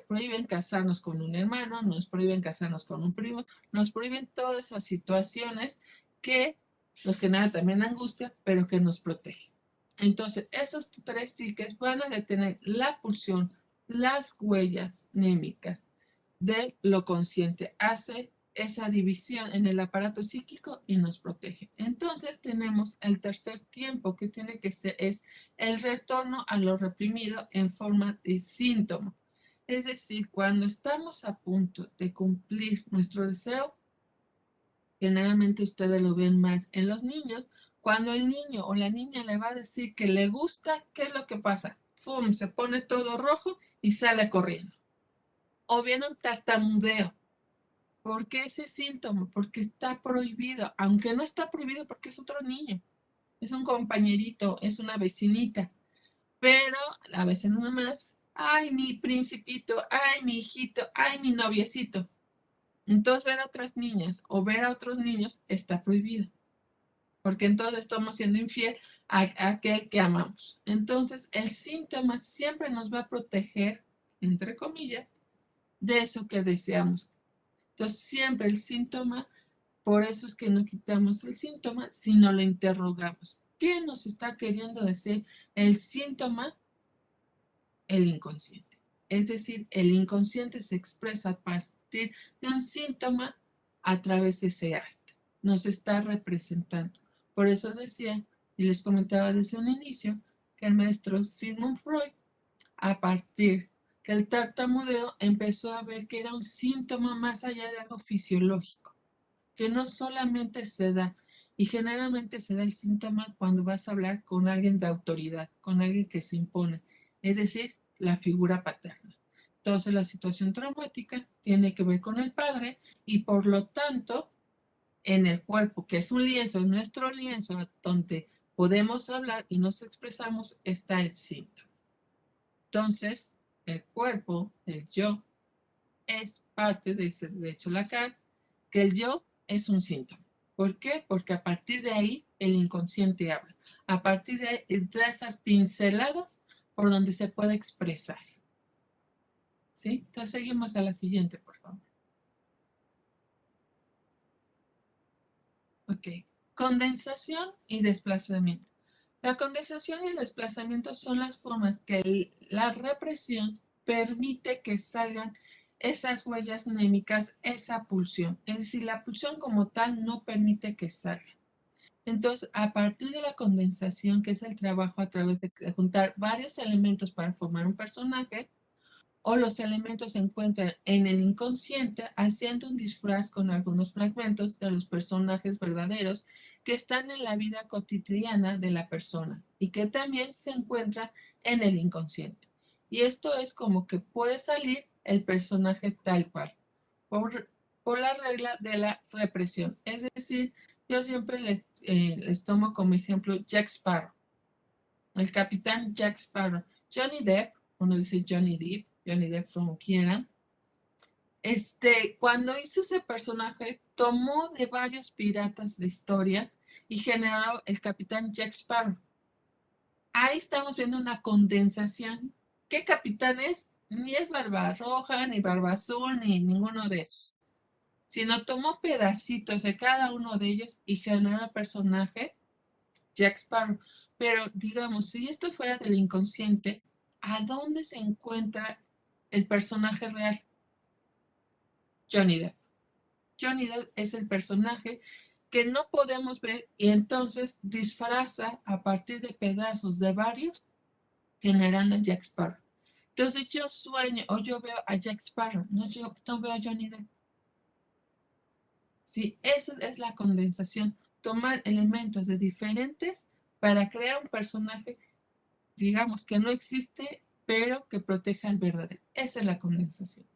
prohíben casarnos con un hermano, nos prohíben casarnos con un primo, nos prohíben todas esas situaciones que nos generan también angustia, pero que nos protegen. Entonces, esos tres tickets van a detener la pulsión, las huellas némicas de lo consciente. Hace esa división en el aparato psíquico y nos protege. Entonces tenemos el tercer tiempo que tiene que ser es el retorno a lo reprimido en forma de síntoma. Es decir, cuando estamos a punto de cumplir nuestro deseo, generalmente ustedes lo ven más en los niños, cuando el niño o la niña le va a decir que le gusta, ¿qué es lo que pasa? ¡Fum! Se pone todo rojo y sale corriendo. O viene un tartamudeo. ¿Por qué ese síntoma? Porque está prohibido, aunque no está prohibido porque es otro niño, es un compañerito, es una vecinita, pero a veces nada más, ay, mi principito, ay, mi hijito, ay, mi noviecito. Entonces ver a otras niñas o ver a otros niños está prohibido, porque entonces estamos siendo infiel a aquel que amamos. Entonces el síntoma siempre nos va a proteger, entre comillas, de eso que deseamos. Entonces siempre el síntoma, por eso es que no quitamos el síntoma, sino lo interrogamos. ¿Qué nos está queriendo decir el síntoma? El inconsciente. Es decir, el inconsciente se expresa a partir de un síntoma a través de ese arte. Nos está representando. Por eso decía, y les comentaba desde un inicio, que el maestro Sigmund Freud, a partir del tartamudeo, empezó a ver que era un síntoma más allá de algo fisiológico, que no solamente se da, y generalmente se da el síntoma cuando vas a hablar con alguien de autoridad, con alguien que se impone, es decir, la figura paterna. Entonces la situación traumática tiene que ver con el padre y por lo tanto en el cuerpo, que es un lienzo, en nuestro lienzo donde podemos hablar y nos expresamos, está el síntoma. Entonces, el cuerpo, el yo, es parte de ese derecho Lacan, que el yo es un síntoma. ¿Por qué? Porque a partir de ahí el inconsciente habla. A partir de ahí da esas pinceladas por donde se puede expresar. ¿Sí? Entonces seguimos a la siguiente, por favor. Ok. Condensación y desplazamiento. La condensación y el desplazamiento son las formas que la represión permite que salgan esas huellas némicas, esa pulsión. Es decir, la pulsión como tal no permite que salga. Entonces, a partir de la condensación, que es el trabajo a través de juntar varios elementos para formar un personaje, o los elementos se encuentran en el inconsciente haciendo un disfraz con algunos fragmentos de los personajes verdaderos que están en la vida cotidiana de la persona y que también se encuentra en el inconsciente. Y esto es como que puede salir el personaje tal cual, por, por la regla de la represión. Es decir, yo siempre les tomo como ejemplo Jack Sparrow, el capitán Jack Sparrow. Johnny Depp, uno dice Johnny Depp como quieran, cuando hizo ese personaje, tomó de varios piratas de historia y generó el capitán Jack Sparrow. Ahí estamos viendo una condensación. ¿Qué capitán es? Ni es Barba Roja, ni Barba Azul, ni ninguno de esos. Sino tomó pedacitos de cada uno de ellos y generó el personaje Jack Sparrow. Pero digamos, si esto fuera del inconsciente, ¿a dónde se encuentra el personaje real? Johnny Depp. Johnny Depp es el personaje que no podemos ver y entonces disfraza a partir de pedazos de varios, generando a Jack Sparrow. Entonces yo sueño o yo veo a Jack Sparrow, no, yo no veo a Johnny Depp. Sí, eso es la condensación, tomar elementos de diferentes para crear un personaje, digamos, que no existe, pero que proteja al verdadero. Esa es la condensación.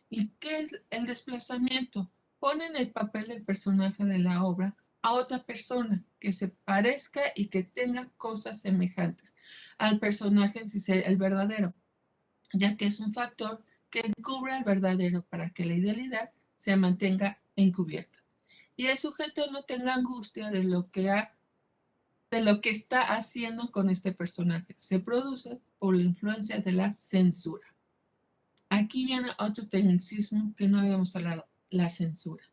¿Y qué es el desplazamiento? Ponen el papel del personaje de la obra a otra persona que se parezca y que tenga cosas semejantes al personaje en sí, el verdadero, ya que es un factor que encubre al verdadero para que la idealidad se mantenga encubierta. Y el sujeto no tenga angustia de lo que está haciendo con este personaje. Se produce por la influencia de la censura. Aquí viene otro tecnicismo que no habíamos hablado, la censura.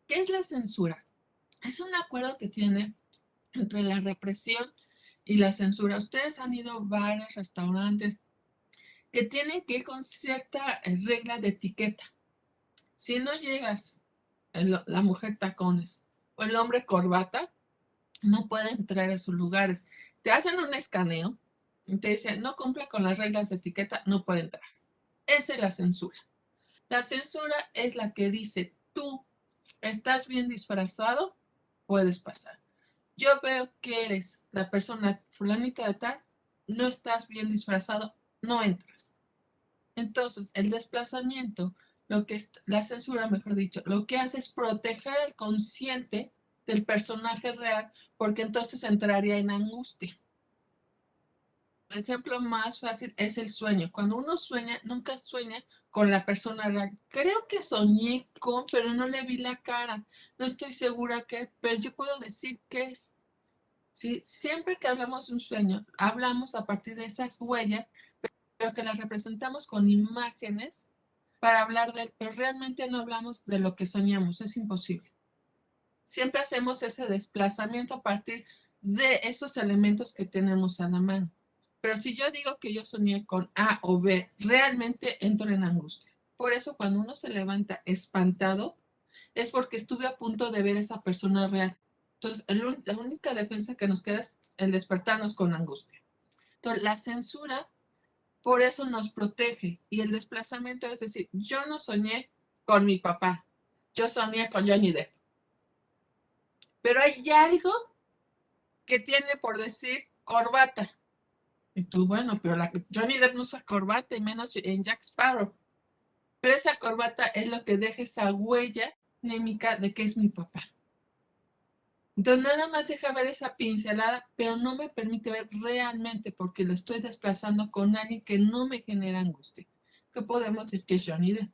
¿Qué es la censura? Es un acuerdo que tiene entre la represión y la censura. Ustedes han ido a bares, restaurantes que tienen que ir con cierta regla de etiqueta. Si no llegas, la mujer tacones o el hombre corbata, no puede entrar a sus lugares. Te hacen un escaneo y te dicen, no cumple con las reglas de etiqueta, no puede entrar. Esa es la censura. La censura es la que dice, tú estás bien disfrazado, puedes pasar. Yo veo que eres la persona fulanita de tal, no estás bien disfrazado, no entras. Entonces, el desplazamiento, lo que es la censura, mejor dicho, lo que hace es proteger al consciente del personaje real, porque entonces entraría en angustia. El ejemplo más fácil es el sueño. Cuando uno sueña, nunca sueña con la persona real. Creo que soñé con, pero no le vi la cara. No estoy segura qué, pero yo puedo decir qué es. ¿Sí? Siempre que hablamos de un sueño, hablamos a partir de esas huellas, pero que las representamos con imágenes para hablar de él, pero realmente no hablamos de lo que soñamos, es imposible. Siempre hacemos ese desplazamiento a partir de esos elementos que tenemos a la mano. Pero si yo digo que yo soñé con A o B, realmente entro en angustia. Por eso cuando uno se levanta espantado, es porque estuve a punto de ver a esa persona real. Entonces, la única defensa que nos queda es el despertarnos con angustia. Entonces, la censura por eso nos protege. Y el desplazamiento es decir, yo no soñé con mi papá, yo soñé con Johnny Depp. Pero hay algo que tiene por decir corbata. Y tú, bueno, pero Johnny Depp no usa corbata y menos en Jack Sparrow. Pero esa corbata es lo que deja esa huella anémica de que es mi papá. Entonces nada más deja ver esa pincelada, pero no me permite ver realmente porque lo estoy desplazando con alguien que no me genera angustia. ¿Qué podemos decir que es Johnny Depp?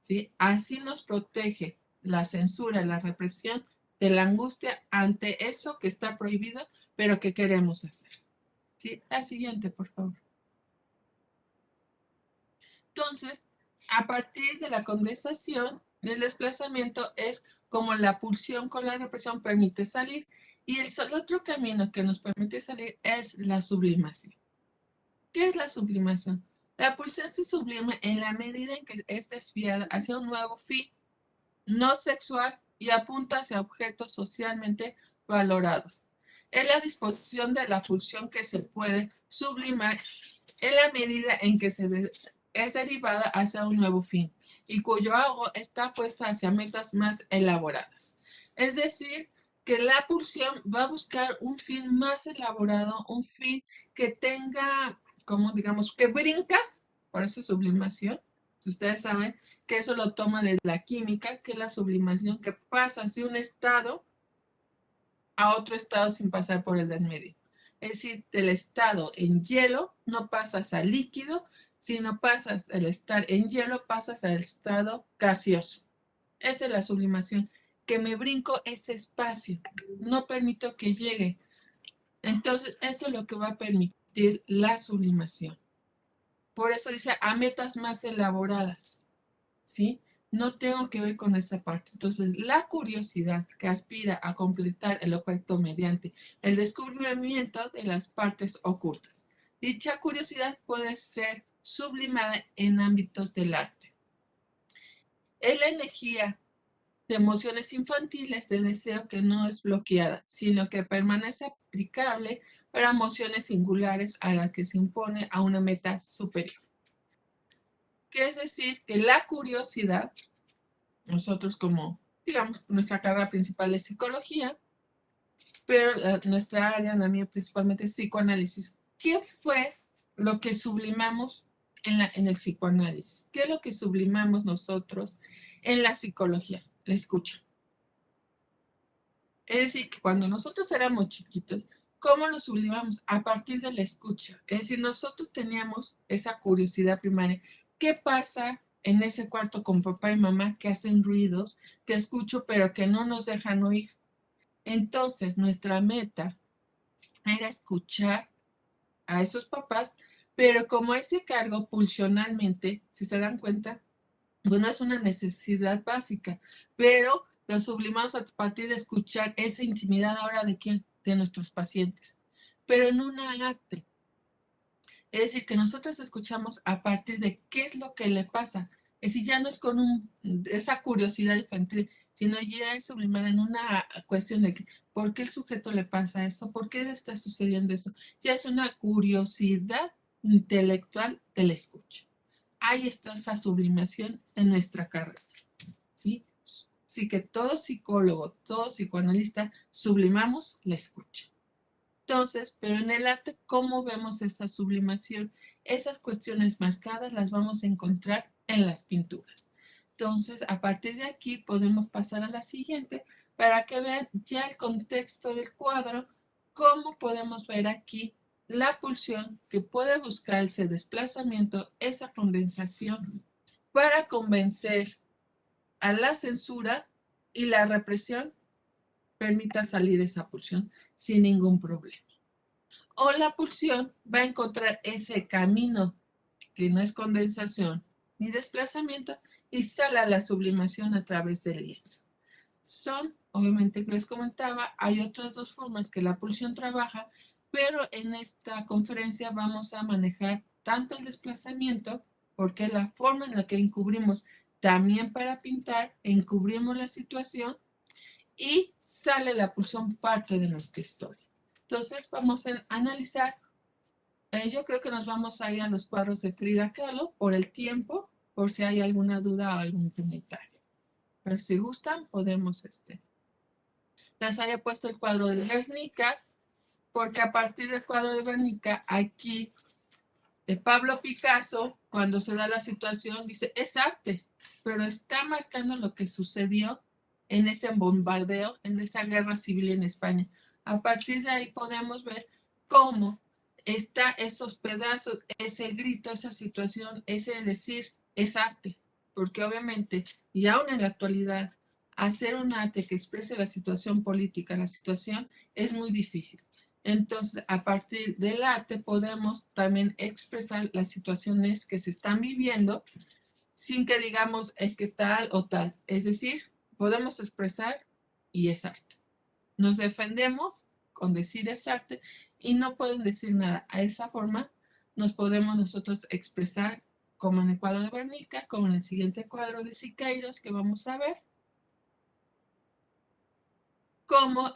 ¿Sí? Así nos protege la censura, la represión de la angustia ante eso que está prohibido, pero que queremos hacer. ¿Sí? La siguiente, por favor. Entonces, a partir de la condensación, el desplazamiento es como la pulsión con la represión permite salir y el otro camino que nos permite salir es la sublimación. ¿Qué es la sublimación? La pulsión se sublima en la medida en que es desviada hacia un nuevo fin no sexual y apunta hacia objetos socialmente valorados. Es la disposición de la pulsión que se puede sublimar en la medida en que es derivada hacia un nuevo fin y cuyo hago está puesta hacia metas más elaboradas. Es decir, que la pulsión va a buscar un fin más elaborado, un fin que tenga, como digamos, que brinca, por eso sublimación, si ustedes saben, que eso lo toma de la química, que es la sublimación, que pasas de un estado a otro estado sin pasar por el del medio. Es decir, del estado en hielo no pasas al líquido, sino pasas del estar en hielo, pasas al estado gaseoso. Esa es la sublimación, que me brinco ese espacio, no permito que llegue. Entonces, eso es lo que va a permitir la sublimación. Por eso dice a metas más elaboradas, ¿sí? no tengo que ver con esa parte. Entonces, la curiosidad que aspira a completar el objeto mediante el descubrimiento de las partes ocultas. Dicha curiosidad puede ser sublimada en ámbitos del arte. Es la energía de emociones infantiles de deseo que no es bloqueada, sino que permanece aplicable para emociones singulares a las que se impone a una meta superior. Que es decir, que la curiosidad, nosotros como, digamos, nuestra carrera principal es psicología, pero nuestra área, la mía principalmente es psicoanálisis. ¿Qué fue lo que sublimamos en el psicoanálisis? ¿Qué es lo que sublimamos nosotros en la psicología? La escucha. Es decir, que cuando nosotros éramos chiquitos, ¿cómo lo sublimamos? A partir de la escucha. Es decir, nosotros teníamos esa curiosidad primaria. ¿Qué pasa en ese cuarto con papá y mamá que hacen ruidos, que escucho, pero que no nos dejan oír? Entonces, nuestra meta era escuchar a esos papás, pero como ese cargo pulsionalmente, si se dan cuenta, bueno, es una necesidad básica, pero lo sublimamos a partir de escuchar esa intimidad ahora de quién, de nuestros pacientes, pero en una arte. Es decir, que nosotros escuchamos a partir de qué es lo que le pasa. Es decir, ya no es con esa curiosidad infantil, sino ya es sublimada en una cuestión de que, ¿por qué el sujeto le pasa esto? ¿Por qué le está sucediendo esto? Ya es una curiosidad intelectual de la escucha. Ahí está esa sublimación en nuestra carrera. ¿Sí? Sí que todo psicólogo, todo psicoanalista, sublimamos la escucha. Entonces, pero en el arte, ¿cómo vemos esa sublimación? Esas cuestiones marcadas las vamos a encontrar en las pinturas. Entonces, a partir de aquí podemos pasar a la siguiente para que vean ya el contexto del cuadro, cómo podemos ver aquí la pulsión que puede buscar ese desplazamiento, esa condensación, para convencer a la censura y la represión permita salir esa pulsión sin ningún problema. O la pulsión va a encontrar ese camino que no es condensación ni desplazamiento y sale a la sublimación a través del lienzo. Son, obviamente, que les comentaba, hay otras dos formas que la pulsión trabaja, pero en esta conferencia vamos a manejar tanto el desplazamiento, porque es la forma en la que encubrimos también para pintar, encubrimos la situación y sale la pulsión parte de nuestra historia. Entonces vamos a analizar, yo creo que nos vamos a ir a los cuadros de Frida Kahlo por el tiempo, por si hay alguna duda o algún comentario. Pero si gustan, podemos, les haya puesto el cuadro de Guernica, porque a partir del cuadro de Guernica, aquí, de Pablo Picasso, cuando se da la situación, dice, es arte, pero está marcando lo que sucedió en ese bombardeo, en esa guerra civil en España. A partir de ahí podemos ver cómo está esos pedazos, ese grito, esa situación, ese decir, es arte, porque obviamente, y aún en la actualidad, hacer un arte que exprese la situación política, la situación, es muy difícil. Entonces, a partir del arte podemos también expresar las situaciones que se están viviendo sin que digamos es que es tal o tal. Es decir, podemos expresar y es arte. Nos defendemos con decir es arte y no pueden decir nada. A esa forma nos podemos nosotros expresar como en el cuadro de Guernica, como en el siguiente cuadro de Siqueiros que vamos a ver, como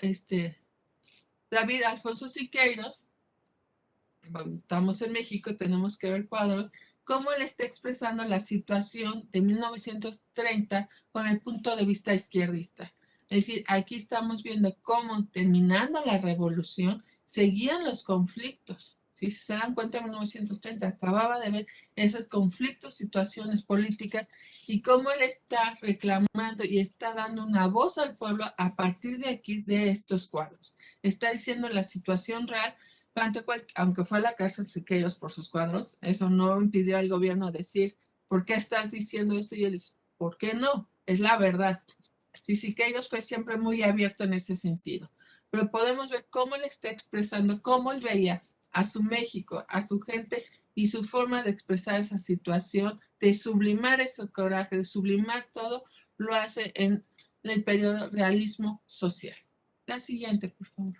David Alfonso Siqueiros, estamos en México y tenemos que ver cuadros, cómo él está expresando la situación de 1930 con el punto de vista izquierdista. Es decir, aquí estamos viendo cómo terminando la revolución seguían los conflictos. Si se dan cuenta, en 1930 acababa de ver esos conflictos, situaciones políticas y cómo él está reclamando y está dando una voz al pueblo a partir de aquí, de estos cuadros. Está diciendo la situación real, aunque fue a la cárcel Siqueiros por sus cuadros, eso no impidió al gobierno decir, ¿por qué estás diciendo esto? Y él dice, ¿por qué no? Es la verdad. Sí, Siqueiros fue siempre muy abierto en ese sentido. Pero podemos ver cómo él está expresando, cómo él veía a su México, a su gente y su forma de expresar esa situación, de sublimar ese coraje, de sublimar todo, lo hace en el periodo realismo social. La siguiente, por favor.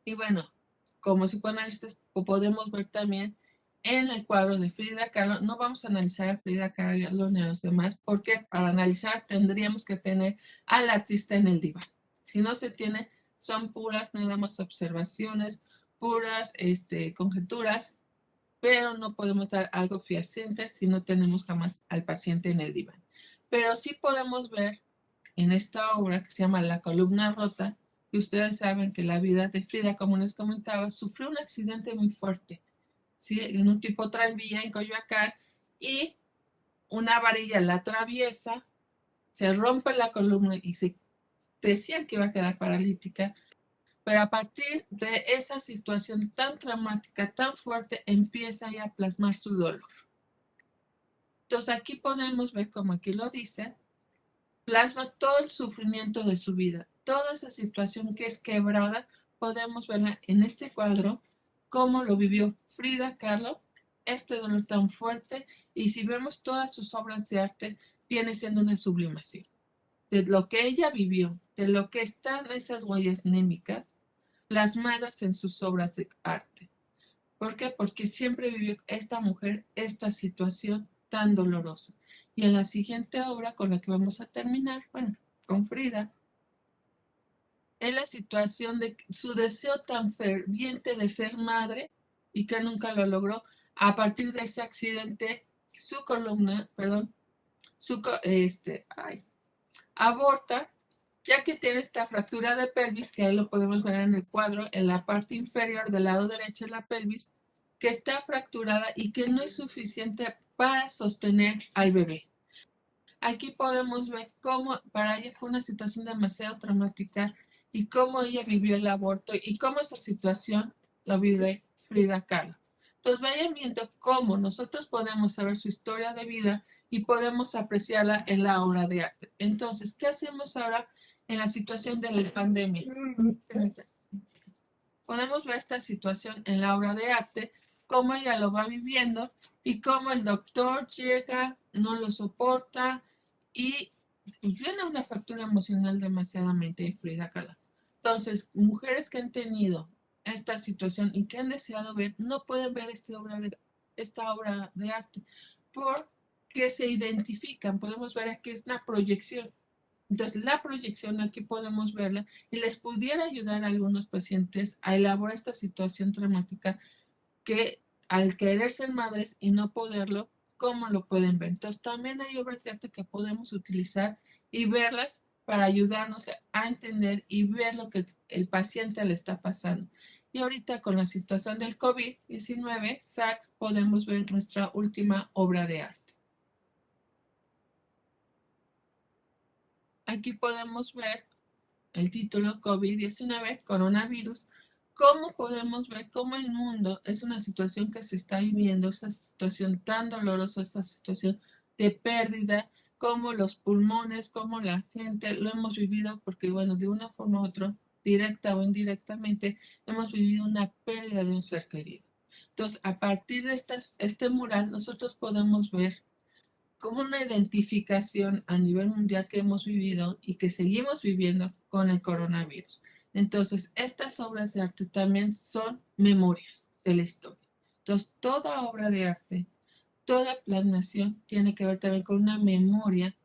Y bueno, como psicoanalistas podemos ver también en el cuadro de Frida Kahlo, no vamos a analizar a Frida Kahlo ni a los demás, porque para analizar tendríamos que tener al artista en el diván. Si no se tiene, son puras nada más observaciones, puras conjeturas, pero no podemos dar algo fehaciente si no tenemos jamás al paciente en el diván. Pero sí podemos ver en esta obra que se llama La columna rota, que ustedes saben que la vida de Frida, como les comentaba, sufrió un accidente muy fuerte, ¿sí? En un tipo tranvía en Coyoacán, y una varilla la atraviesa, se rompe la columna y se decía que iba a quedar paralítica, pero a partir de esa situación tan traumática, tan fuerte, empieza ya a plasmar su dolor. Entonces aquí podemos ver, como aquí lo dice, plasma todo el sufrimiento de su vida, toda esa situación que es quebrada, podemos verla en este cuadro, cómo lo vivió Frida Kahlo, este dolor tan fuerte, y si vemos todas sus obras de arte, viene siendo una sublimación de lo que ella vivió, de lo que están esas huellas némicas plasmadas en sus obras de arte. ¿Por qué? Porque siempre vivió esta mujer esta situación tan dolorosa. Y en la siguiente obra con la que vamos a terminar, bueno, con Frida, es la situación de su deseo tan ferviente de ser madre y que nunca lo logró. A partir de ese accidente, su columna, perdón, aborta, ya que tiene esta fractura de pelvis, que ahí lo podemos ver en el cuadro, en la parte inferior del lado derecho de la pelvis, que está fracturada y que no es suficiente para sostener al bebé. Aquí podemos ver cómo para ella fue una situación demasiado traumática y cómo ella vivió el aborto y cómo esa situación lo vive Frida Kahlo. Entonces vayan viendo cómo nosotros podemos saber su historia de vida y podemos apreciarla en la obra de arte. Entonces, ¿qué hacemos ahora en la situación de la pandemia? Podemos ver esta situación en la obra de arte, cómo ella lo va viviendo y cómo el doctor llega, no lo soporta y pues, viene una fractura emocional demasiadamente Frida Kahlo. Entonces, mujeres que han tenido esta situación y que han deseado ver, no pueden ver esta obra de arte porque se identifican. Podemos ver aquí es una proyección. Entonces, la proyección aquí podemos verla y les pudiera ayudar a algunos pacientes a elaborar esta situación traumática que al querer ser madres y no poderlo, ¿cómo lo pueden ver? Entonces, también hay obras de arte que podemos utilizar y verlas para ayudarnos a entender y ver lo que el paciente le está pasando. Y ahorita con la situación del COVID-19, SAC, podemos ver nuestra última obra de arte. Aquí podemos ver el título COVID-19, coronavirus, cómo podemos ver cómo el mundo es una situación que se está viviendo, esa situación tan dolorosa, esa situación de pérdida, como los pulmones, como la gente lo hemos vivido, porque bueno, de una forma u otra, directa o indirectamente, hemos vivido una pérdida de un ser querido. Entonces, a partir de este mural, nosotros podemos ver como una identificación a nivel mundial que hemos vivido y que seguimos viviendo con el coronavirus. Entonces, estas obras de arte también son memorias de la historia. Entonces, toda obra de arte, toda planeación tiene que ver también con una memoria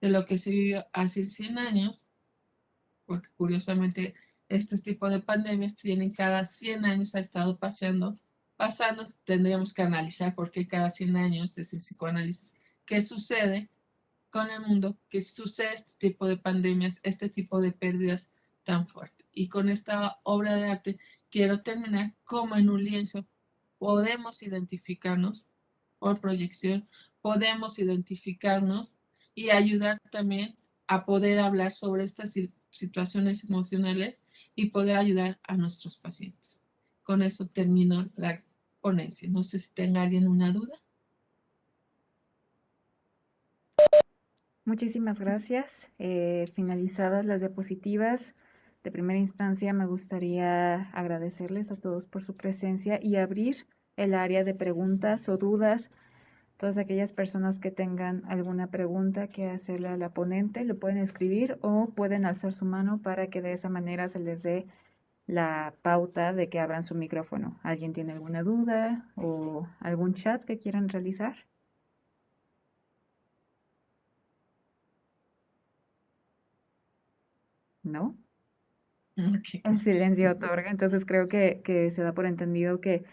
de lo que se vivió hace 100 años, porque curiosamente este tipo de pandemias tienen cada 100 años, ha estado pasando, tendríamos que analizar por qué cada 100 años desde el psicoanálisis, qué sucede con el mundo, que sucede este tipo de pandemias, este tipo de pérdidas tan fuertes. Y con esta obra de arte quiero terminar como en un lienzo podemos identificarnos por proyección, podemos identificarnos y ayudar también a poder hablar sobre estas situaciones emocionales y poder ayudar a nuestros pacientes. Con eso termino la ponencia. No sé si tenga alguien una duda. Muchísimas gracias. Finalizadas las diapositivas, De primera instancia, me gustaría agradecerles a todos por su presencia y abrir el área de preguntas o dudas. Todas aquellas personas que tengan alguna pregunta que hacerle a la ponente lo pueden escribir o pueden alzar su mano para que de esa manera se les dé la pauta de que abran su micrófono. ¿Alguien tiene alguna duda o algún chat que quieran realizar? ¿No? Ok. El silencio otorga, entonces creo que se da por entendido que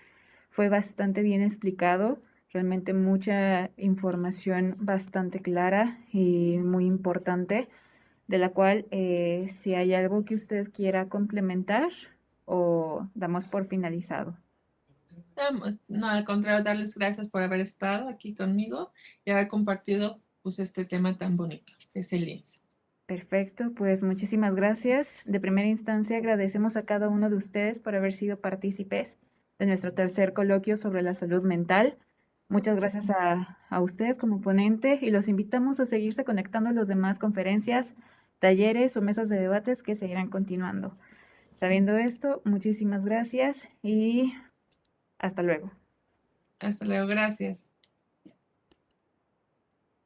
fue bastante bien explicado, realmente mucha información bastante clara y muy importante, de la cual si hay algo que usted quiera complementar o damos por finalizado. No, al contrario, darles gracias por haber estado aquí conmigo y haber compartido pues este tema tan bonito, es el lienzo. Perfecto, pues muchísimas gracias. De primera instancia agradecemos a cada uno de ustedes por haber sido partícipes de nuestro tercer coloquio sobre la salud mental. Muchas gracias a usted como ponente y los invitamos a seguirse conectando a las demás conferencias, talleres o mesas de debates que seguirán continuando. Sabiendo esto, muchísimas gracias y hasta luego. Hasta luego, gracias.